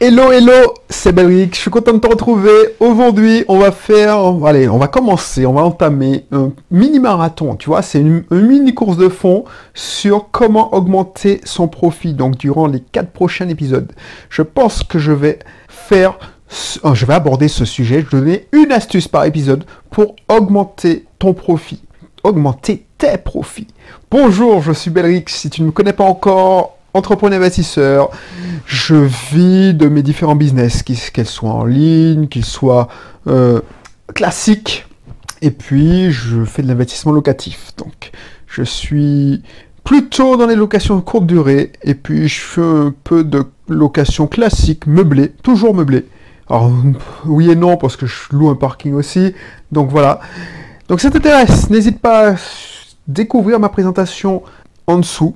Hello, hello, c'est Belric, je suis content de te retrouver. Aujourd'hui, on va commencer, on va entamer un mini-marathon, tu vois, c'est une mini course de fond sur comment augmenter son profit, donc durant les 4 prochains épisodes. Je pense que je vais aborder ce sujet, je vais donner une astuce par épisode pour augmenter ton profit, augmenter tes profits. Bonjour, je suis Belric, si tu ne me connais pas encore, entrepreneur investisseur, je vis de mes différents business, qu'elles soient en ligne, qu'ils soient classiques, et puis je fais de l'investissement locatif. Donc je suis plutôt dans les locations courte durée, et puis je fais un peu de location classique, meublée, toujours meublée. Alors oui et non, parce que je loue un parking aussi, donc voilà. Donc si ça t'intéresse, n'hésite pas à découvrir ma présentation en dessous.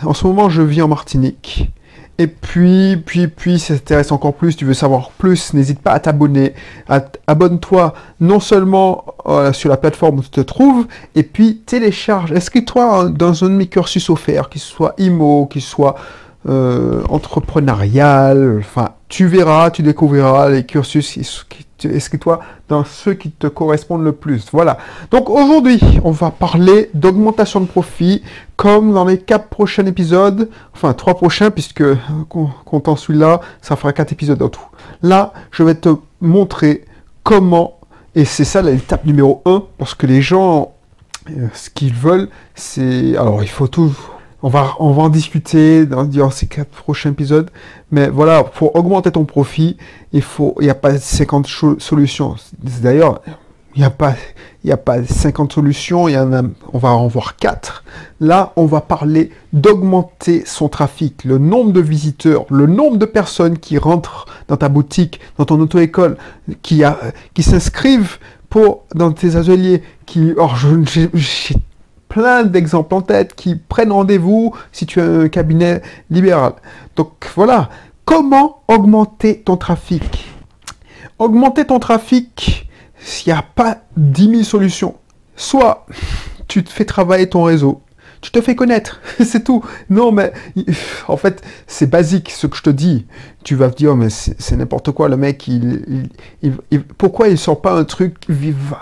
En ce moment, je vis en Martinique. Et puis, si ça t'intéresse encore plus, tu veux savoir plus, n'hésite pas à t'abonner. Abonne-toi non seulement sur la plateforme où tu te trouves, et puis télécharge. Inscris-toi dans un de mes cursus offerts, qu'il soit IMO, qu'il soit entrepreneurial. Enfin, tu verras, tu découvriras les cursus. Inscris-toi dans ceux qui te correspondent le plus. Voilà. Donc aujourd'hui, on va parler d'augmentation de profit, comme dans les 4 prochains épisodes, enfin 3 prochains, puisque comptant celui-là, ça fera 4 épisodes en tout. Là, je vais te montrer comment, et c'est ça l'étape numéro 1, parce que les gens, ce qu'ils veulent, c'est... Alors, il faut tout... On va en discuter durant ces 4 prochains épisodes. Mais voilà, pour augmenter ton profit, il n'y a pas 50 solutions. D'ailleurs, il n'y a pas 50 solutions, on va en voir 4. Là, on va parler d'augmenter son trafic, le nombre de visiteurs, le nombre de personnes qui rentrent dans ta boutique, dans ton auto-école, qui s'inscrivent dans tes ateliers, j'ai plein d'exemples en tête qui prennent rendez-vous si tu as un cabinet libéral. Donc voilà, comment augmenter ton trafic? Augmenter ton trafic, il n'y a pas 10 000 solutions. Soit tu te fais travailler ton réseau, tu te fais connaître, c'est tout. Non, mais en fait, c'est basique ce que je te dis. Tu vas te dire, mais c'est n'importe quoi, le mec, pourquoi il sort pas un truc vivant?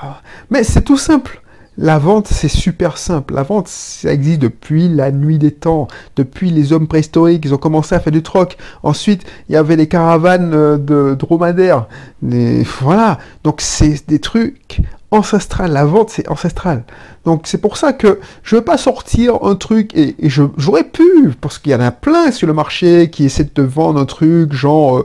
Mais c'est tout simple. La vente, c'est super simple. La vente, ça existe depuis la nuit des temps. Depuis les hommes préhistoriques, ils ont commencé à faire du troc. Ensuite, il y avait les caravanes de dromadaires. Voilà. Donc, c'est des trucs ancestrales. La vente, c'est ancestral. Donc, c'est pour ça que je ne veux pas sortir un truc. Et j'aurais pu, parce qu'il y en a plein sur le marché qui essaient de te vendre un truc genre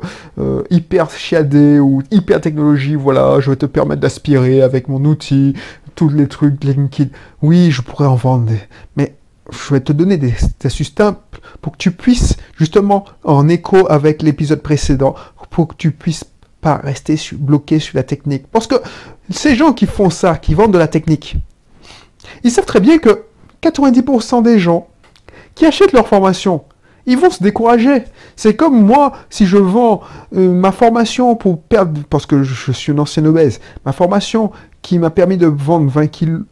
hyper chiadé ou hyper technologie. Voilà, je vais te permettre d'aspirer avec mon outil. Tous les trucs LinkedIn, oui, je pourrais en vendre, mais je vais te donner des astuces simples pour que tu puisses, justement, en écho avec l'épisode précédent, pour que tu puisses pas rester bloqué sur la technique. Parce que ces gens qui font ça, qui vendent de la technique, ils savent très bien que 90% des gens qui achètent leur formation, ils vont se décourager. C'est comme moi, si je vends ma formation pour perdre, parce que je suis une ancienne obèse, ma formation qui m'a permis de vendre 20 kilos,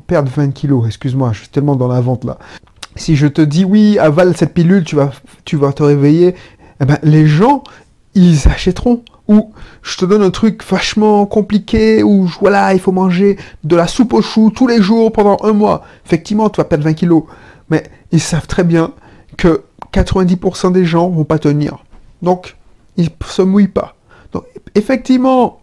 perdre 20 kilos, excuse-moi, je suis tellement dans la vente là. Si je te dis oui, avale cette pilule, tu vas te réveiller, eh ben, les gens, ils achèteront. Ou je te donne un truc vachement compliqué, où voilà, il faut manger de la soupe aux choux tous les jours pendant 1 mois. Effectivement, tu vas perdre 20 kilos. Mais ils savent très bien que 90% des gens vont pas tenir. Donc, ils se mouillent pas. Donc, effectivement,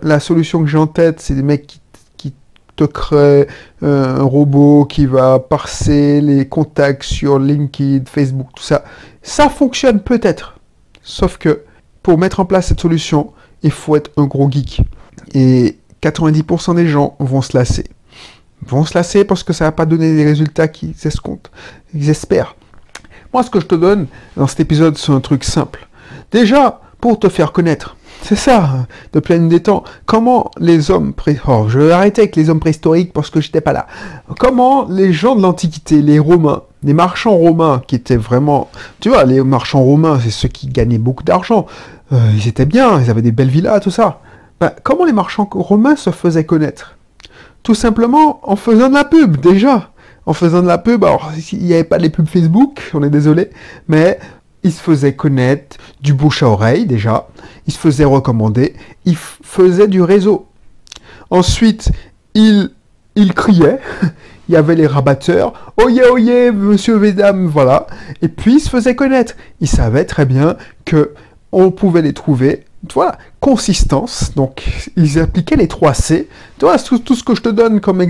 la solution que j'ai en tête, c'est des mecs qui te créent un robot qui va parser les contacts sur LinkedIn, Facebook, tout ça. Ça fonctionne peut-être. Sauf que pour mettre en place cette solution, il faut être un gros geek. Et 90% des gens vont se lasser. Ils vont se lasser parce que ça va pas donner les résultats qu'ils escomptent. Ils espèrent. Moi, ce que je te donne dans cet épisode, c'est un truc simple. Déjà, pour te faire connaître, c'est ça, depuis la nuit des temps. Comment les hommes je vais arrêter avec les hommes préhistoriques parce que j'étais pas là. Comment les gens de l'Antiquité, les Romains, les marchands romains qui étaient vraiment... Tu vois, les marchands romains, c'est ceux qui gagnaient beaucoup d'argent. Ils étaient bien, ils avaient des belles villas, tout ça. Comment les marchands romains se faisaient connaître? Tout simplement en faisant de la pub, déjà. En faisant de la pub, alors il n'y avait pas les pubs Facebook, on est désolé, mais il se faisait connaître du bouche à oreille déjà, il se faisait recommander, il faisait du réseau. Ensuite, il criait, il y avait les rabatteurs, oh yeah, monsieur, mesdames, voilà. Et puis, il se faisait connaître. Il savait très bien que on pouvait les trouver. Voilà, consistance. Donc, ils appliquaient les 3 C. Tu vois, tout ce que je te donne comme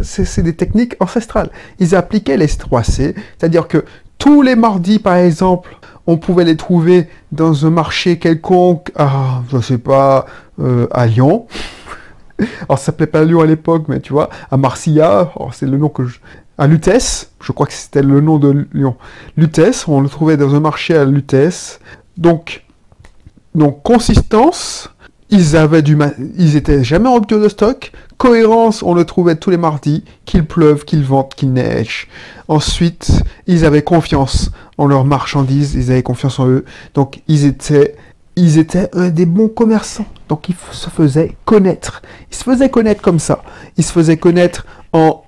c'est des techniques ancestrales. Ils appliquaient les 3 C, c'est-à-dire que tous les mardis, par exemple, on pouvait les trouver dans un marché quelconque, je sais pas, à Lyon. Alors, ça s'appelait pas Lyon à l'époque, mais tu vois, à Marcilla, c'est le nom que à Lutèce, je crois que c'était le nom de Lyon. Lutèce, on le trouvait dans un marché à Lutèce. Donc consistance, ils étaient jamais en rupture de stock. Cohérence, on le trouvait tous les mardis, qu'il pleuve, qu'il vente, qu'il neige. Ensuite, ils avaient confiance en leurs marchandises, ils avaient confiance en eux. Donc, ils étaient des bons commerçants. Donc, ils se faisaient connaître. Ils se faisaient connaître comme ça. Ils se faisaient connaître en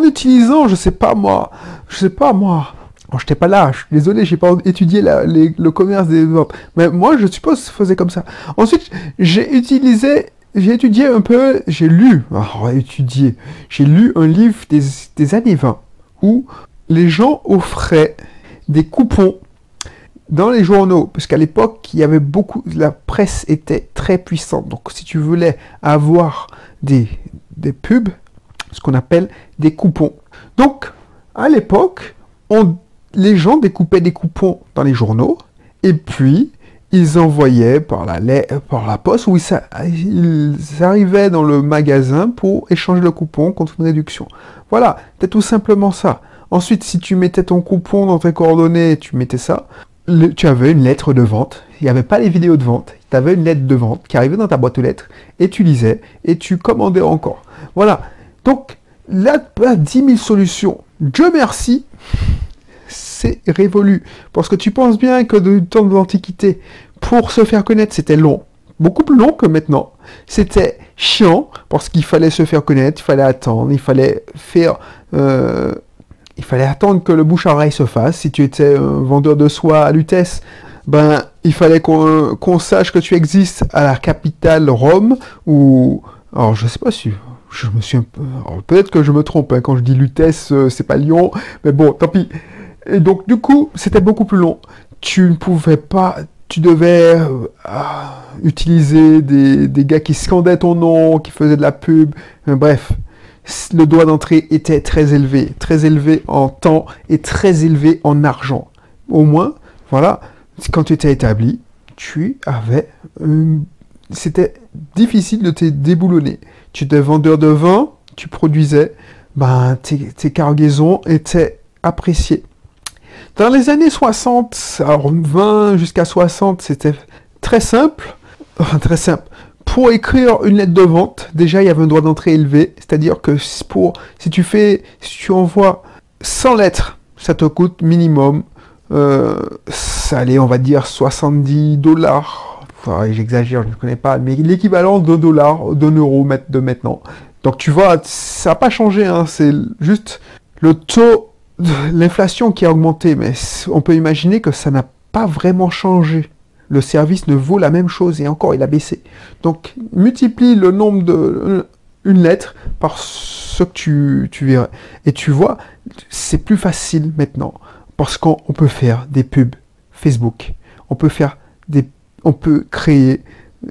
utilisant, je sais pas moi. Oh, j'étais pas là, je suis désolé, j'ai pas étudié le commerce des ventes. Mais moi, je suppose que ça se faisait comme ça. Ensuite, j'ai étudié un peu, j'ai lu un livre des années 20 où les gens offraient des coupons dans les journaux, parce qu'à l'époque, il y avait la presse était très puissante. Donc, si tu voulais avoir des pubs, ce qu'on appelle des coupons. Donc, à l'époque, les gens découpaient des coupons dans les journaux, et puis ils envoyaient par la poste, ou ils arrivaient dans le magasin pour échanger le coupon contre une réduction. Voilà, c'était tout simplement ça. Ensuite, si tu mettais ton coupon dans tes coordonnées, tu mettais ça, tu avais une lettre de vente. Il n'y avait pas les vidéos de vente. Tu avais une lettre de vente qui arrivait dans ta boîte aux lettres, et tu lisais, et tu commandais encore. Voilà. Donc, là, 10 000 solutions. Dieu merci, c'est révolu. Parce que tu penses bien que du temps de l'Antiquité, pour se faire connaître, c'était long. Beaucoup plus long que maintenant. C'était chiant, parce qu'il fallait se faire connaître, il fallait attendre, il fallait attendre que le bouche à oreille se fasse. Si tu étais un vendeur de soie à Lutèce, il fallait qu'on sache que tu existes à la capitale Rome, ou... Alors, je sais pas si... Je me suis un peu... peut-être que je me trompe, hein, quand je dis Lutèce, c'est pas Lyon, mais bon, tant pis. Et donc, du coup, c'était beaucoup plus long. Tu ne pouvais pas... Tu devais utiliser des gars qui scandaient ton nom, qui faisaient de la pub. Bref, le droit d'entrée était très élevé en temps et très élevé en argent. Au moins, voilà, quand tu étais établi, tu avais... c'était difficile de te déboulonner. Tu étais vendeur de vin, tu produisais, tes cargaisons étaient appréciées. Dans les années 60, alors 20 jusqu'à 60, c'était très simple. Pour écrire une lettre de vente, déjà il y avait un droit d'entrée élevé, c'est-à-dire que si tu envoies 100 lettres, ça te coûte minimum, ça allait, on va dire, $70. J'exagère, je ne connais pas, mais l'équivalent $1, €, de maintenant. Donc tu vois, ça n'a pas changé, hein, c'est juste le taux de l'inflation qui a augmenté, mais on peut imaginer que ça n'a pas vraiment changé. Le service ne vaut la même chose, et encore, il a baissé. Donc, multiplie le nombre une lettre par ce que tu verrais. Et tu vois, c'est plus facile maintenant, parce qu'on peut faire des pubs Facebook, on peut créer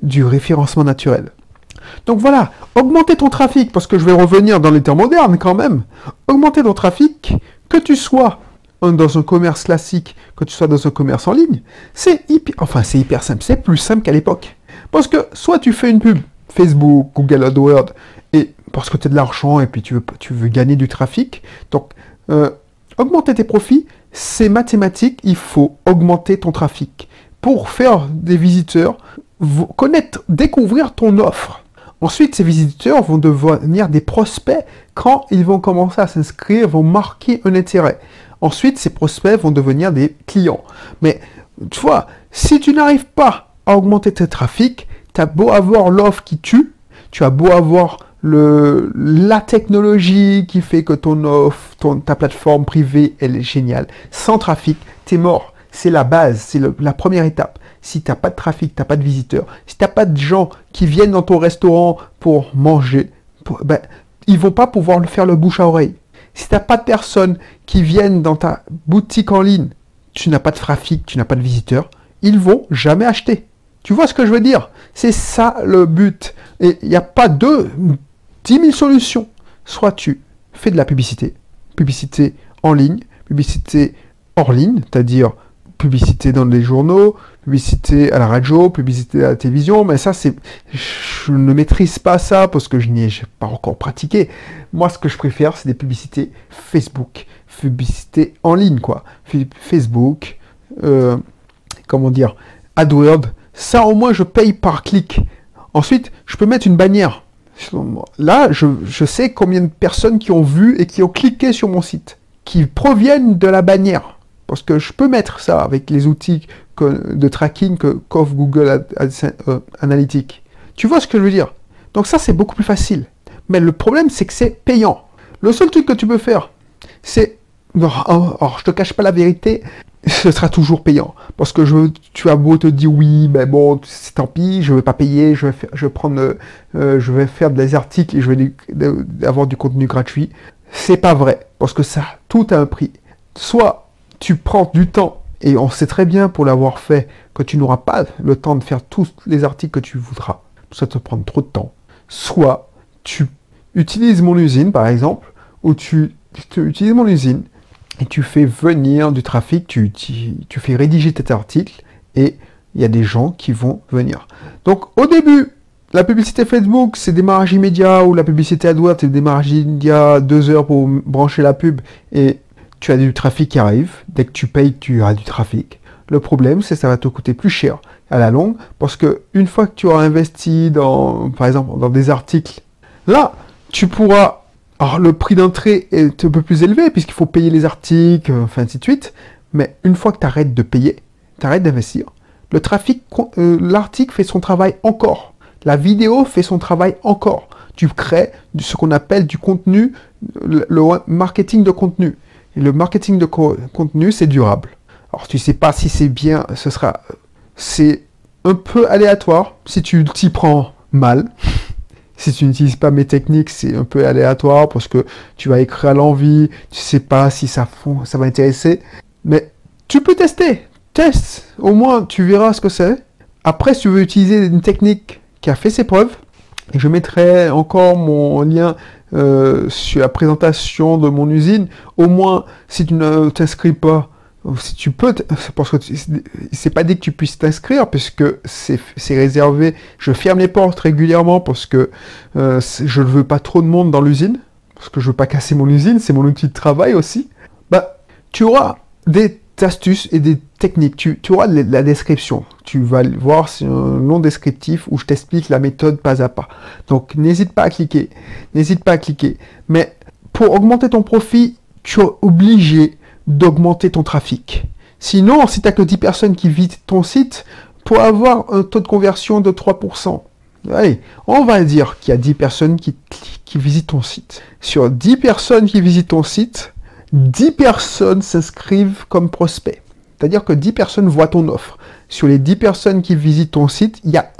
du référencement naturel. Donc voilà, augmenter ton trafic, parce que je vais revenir dans les temps modernes quand même. Augmenter ton trafic, que tu sois dans un commerce classique, que tu sois dans un commerce en ligne, c'est hyper simple, c'est plus simple qu'à l'époque. Parce que soit tu fais une pub, Facebook, Google AdWords, et parce que tu as de l'argent et puis tu veux gagner du trafic, donc augmenter tes profits, c'est mathématique, il faut augmenter ton trafic. Pour faire des visiteurs, découvrir ton offre. Ensuite, ces visiteurs vont devenir des prospects quand ils vont commencer à s'inscrire, vont marquer un intérêt. Ensuite, ces prospects vont devenir des clients. Mais, tu vois, si tu n'arrives pas à augmenter tes trafics, tu as beau avoir l'offre qui tue, tu as beau avoir la technologie qui fait que ton offre, ta plateforme privée, elle est géniale. Sans trafic, t'es mort. c'est la base, c'est la première étape. Si tu n'as pas de trafic, tu n'as pas de visiteurs, si tu n'as pas de gens qui viennent dans ton restaurant pour manger, ben, ils vont pas pouvoir faire le bouche à oreille. Si tu n'as pas de personnes qui viennent dans ta boutique en ligne, tu n'as pas de trafic, tu n'as pas de visiteurs, ils vont jamais acheter. Tu vois ce que je veux dire? C'est ça le but. Et il n'y a pas 10 000 solutions. Soit tu fais de la publicité en ligne, publicité hors ligne, c'est-à-dire publicité dans les journaux, publicité à la radio, publicité à la télévision, mais ça, je ne maîtrise pas ça parce que je n'y ai pas encore pratiqué. Moi, ce que je préfère, c'est des publicités Facebook, publicité en ligne, quoi. Facebook, comment dire, AdWords, ça, au moins, je paye par clic. Ensuite, je peux mettre une bannière. Là, je sais combien de personnes qui ont vu et qui ont cliqué sur mon site, qui proviennent de la bannière. Parce que je peux mettre ça avec les outils de tracking qu'offre Google Analytics. Tu vois ce que je veux dire? Donc ça, c'est beaucoup plus facile. Mais le problème, c'est que c'est payant. Le seul truc que tu peux faire, c'est... Alors, je te cache pas la vérité, ce sera toujours payant. Parce que tu as beau te dire oui, mais bon, c'est tant pis, je ne vais pas payer, je vais faire des articles et je vais avoir du contenu gratuit. C'est pas vrai, parce que ça, tout a un prix. Soit tu prends du temps, et on sait très bien pour l'avoir fait que tu n'auras pas le temps de faire tous les articles que tu voudras. Ça te prend trop de temps. Soit tu utilises mon usine, par exemple, ou tu utilises mon usine, et tu fais venir du trafic, tu fais rédiger tes articles, et il y a des gens qui vont venir. Donc au début, la publicité Facebook, c'est démarrage immédiat, ou la publicité AdWords, c'est démarrage immédiat, 2 heures pour brancher la pub, et tu as du trafic qui arrive. Dès que tu payes, tu as du trafic. Le problème, c'est que ça va te coûter plus cher à la longue, parce que une fois que tu auras investi par exemple, dans des articles, là, tu pourras... Alors, le prix d'entrée est un peu plus élevé, puisqu'il faut payer les articles, enfin, ainsi de suite. Mais une fois que tu arrêtes de payer, tu arrêtes d'investir, le trafic, l'article fait son travail encore. La vidéo fait son travail encore. Tu crées ce qu'on appelle du contenu, le marketing de contenu. Et le marketing de contenu, c'est durable. Alors, tu sais pas si c'est bien, c'est un peu aléatoire si tu t'y prends mal. Si tu n'utilises pas mes techniques, c'est un peu aléatoire parce que tu vas écrire à l'envie, tu sais pas si ça va intéresser. Mais tu peux tester. Teste. Au moins, tu verras ce que c'est. Après, si tu veux utiliser une technique qui a fait ses preuves, et je mettrai encore mon lien sur la présentation de mon usine. Au moins, si tu ne t'inscris pas, si tu peux, parce que c'est pas dit que tu puisses t'inscrire, puisque c'est réservé. Je ferme les portes régulièrement parce que je ne veux pas trop de monde dans l'usine, parce que je veux pas casser mon usine, c'est mon outil de travail aussi. Bah, tu auras des astuces et des techniques. Tu auras la description. Tu vas voir, c'est un long descriptif où je t'explique la méthode pas à pas. Donc, n'hésite pas à cliquer. N'hésite pas à cliquer. Mais pour augmenter ton profit, tu es obligé d'augmenter ton trafic. Sinon, si tu n'as que 10 personnes qui visitent ton site, pour avoir un taux de conversion de 3%, allez, on va dire qu'il y a 10 personnes qui visitent ton site. Sur 10 personnes qui visitent ton site, 10 personnes s'inscrivent comme prospects. C'est-à-dire que 10 personnes voient ton offre. Sur les 10 personnes qui visitent ton site, il y a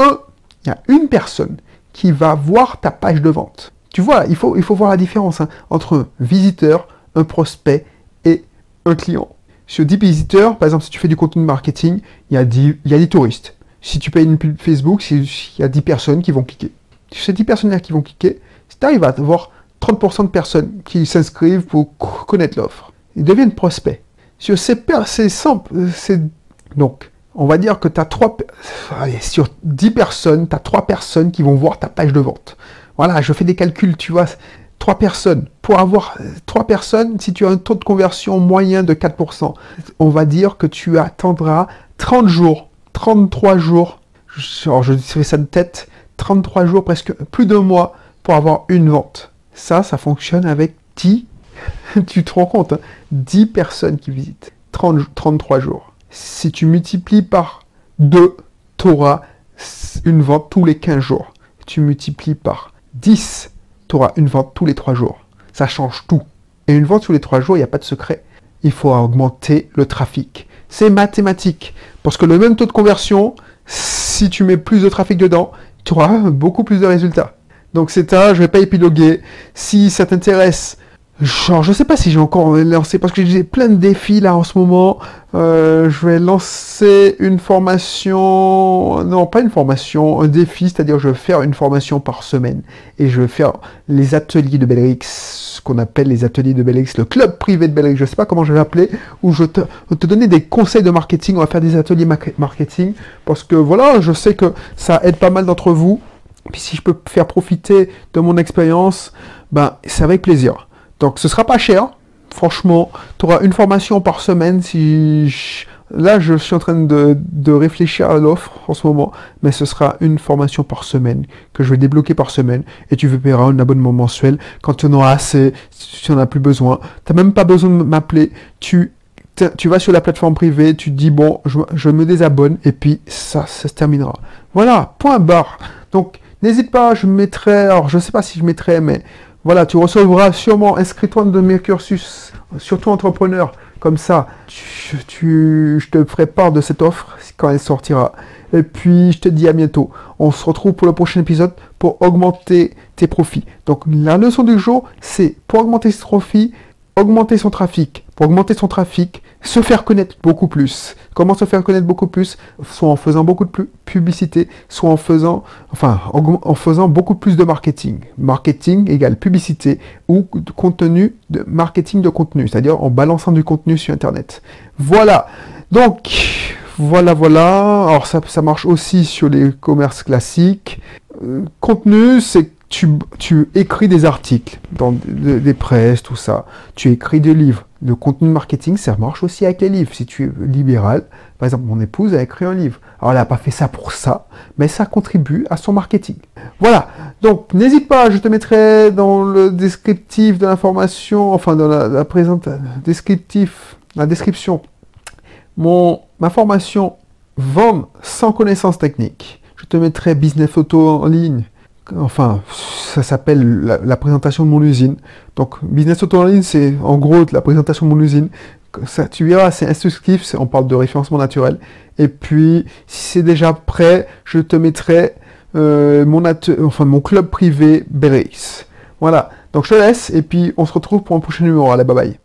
une personne qui va voir ta page de vente. Tu vois, il faut voir la différence entre un visiteur, un prospect et un client. Sur 10 visiteurs, par exemple, si tu fais du contenu marketing, il y a 10 touristes. Si tu payes une pub Facebook, il y a 10 personnes qui vont cliquer. Sur ces 10 personnes-là qui vont cliquer, si tu arrives à avoir 30% de personnes qui s'inscrivent pour connaître l'offre, ils deviennent prospects. Sur c'est simple. Donc, on va dire que tu as sur 10 personnes, tu as 3 personnes qui vont voir ta page de vente. Voilà, je fais des calculs, tu vois. 3 personnes. Pour avoir 3 personnes, si tu as un taux de conversion moyen de 4%, on va dire que tu attendras 30 jours, 33 jours, alors je fais ça de tête, 33 jours, presque plus d'un mois pour avoir une vente. Ça fonctionne avec 10, tu te rends compte, 10 personnes qui visitent, 33 jours. Si tu multiplies par 2, tu auras une vente tous les 15 jours. Tu multiplies par 10, tu auras une vente tous les 3 jours. Ça change tout. Et une vente tous les 3 jours, il n'y a pas de secret. Il faut augmenter le trafic. C'est mathématique. Parce que le même taux de conversion, si tu mets plus de trafic dedans, tu auras beaucoup plus de résultats. Donc c'est ça, je vais pas épiloguer. Si ça t'intéresse, genre, je sais pas si j'ai encore lancé, parce que j'ai plein de défis là en ce moment. Je vais lancer une formation, non pas une formation, un défi, c'est-à-dire je vais faire une formation par semaine. Et je vais faire les ateliers de Bellrix, ce qu'on appelle les ateliers de Bellrix, le club privé de Bellrix, je sais pas comment je vais l'appeler, où je te donner des conseils de marketing, on va faire des ateliers marketing, parce que voilà, je sais que ça aide pas mal d'entre vous. Puis si je peux faire profiter de mon expérience, ben c'est avec plaisir. Donc ce sera pas cher, franchement. Tu auras une formation par semaine. Là, je suis en train de réfléchir à l'offre en ce moment, mais ce sera une formation par semaine que je vais débloquer par semaine et tu paieras un abonnement mensuel quand tu en auras assez, si tu n'en as plus besoin. Tu n'as même pas besoin de m'appeler. Tu vas sur la plateforme privée, tu dis bon, je me désabonne et puis ça se terminera. Voilà, point barre. Donc n'hésite pas, je mettrai, alors je sais pas si je mettrai, mais voilà, tu recevras sûrement, inscris-toi dans mes cursus, surtout entrepreneur, comme ça, je te ferai part de cette offre quand elle sortira. Et puis, je te dis à bientôt. On se retrouve pour le prochain épisode pour augmenter tes profits. Donc, la leçon du jour, c'est pour augmenter ses profits, augmenter son trafic. Pour augmenter son trafic, se faire connaître beaucoup plus. Comment se faire connaître beaucoup plus? Soit en faisant beaucoup de publicité, soit en faisant beaucoup plus de marketing. Marketing égale publicité ou contenu de marketing de contenu, c'est-à-dire en balançant du contenu sur Internet. Voilà. Donc, voilà. Alors, ça marche aussi sur les commerces classiques. Contenu, c'est tu écris des articles dans des presses, tout ça. Tu écris des livres. Le contenu marketing, ça marche aussi avec les livres. Si tu es libéral, par exemple, mon épouse a écrit un livre. Alors, elle n'a pas fait ça pour ça, mais ça contribue à son marketing. Voilà. Donc, n'hésite pas, je te mettrai dans le descriptif de l'information, enfin, dans la description, ma formation Vendre sans connaissance technique. Je te mettrai business photo en ligne. Enfin, ça s'appelle la présentation de mon usine. Donc, business auto en ligne, c'est en gros la présentation de mon usine. Ça, tu verras, c'est instructif, on parle de référencement naturel. Et puis, si c'est déjà prêt, je te mettrai mon club privé Bellrix. Voilà, donc je te laisse et puis on se retrouve pour un prochain numéro. Allez, bye bye.